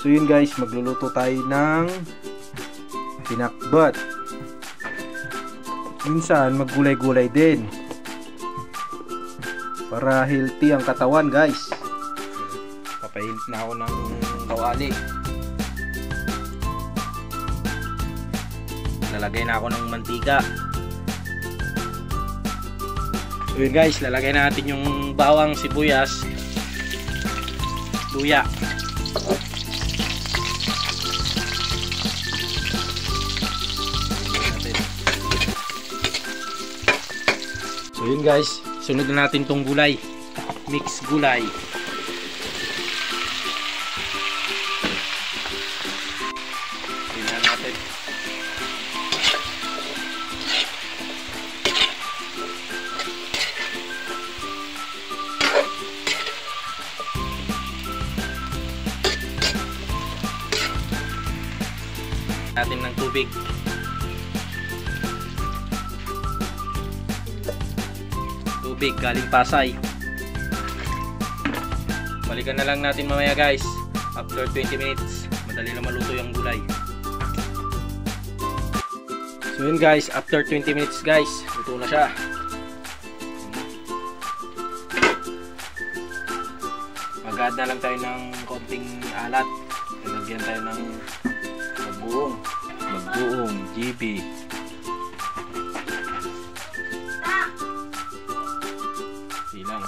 So yun guys, magluluto tayo ng pinakbet. Minsan maggulay-gulay din para healthy ang katawan guys. Papainit na ako ng kawali. Lalagay na ako ng mantika. So yun guys, lalagay natin yung bawang, sibuyas, luya. So yun guys, sunod na natin tong gulay, mix gulay. Tingnan natin. Natin ng tubig. Tubig galing Pasay. Balikan na lang natin mamaya guys. After 20 minutes, madali na maluto yung gulay. So yun guys, after 20 minutes guys, luto na siya. Mag-add na lang tayo ng konting alat. Lagyan tayo ng magbuong GB. Silang.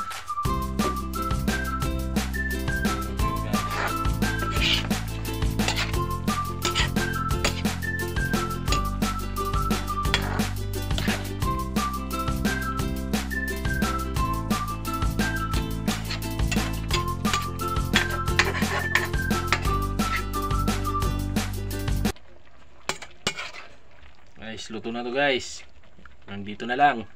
Guys, luto na to guys. Nandito na lang.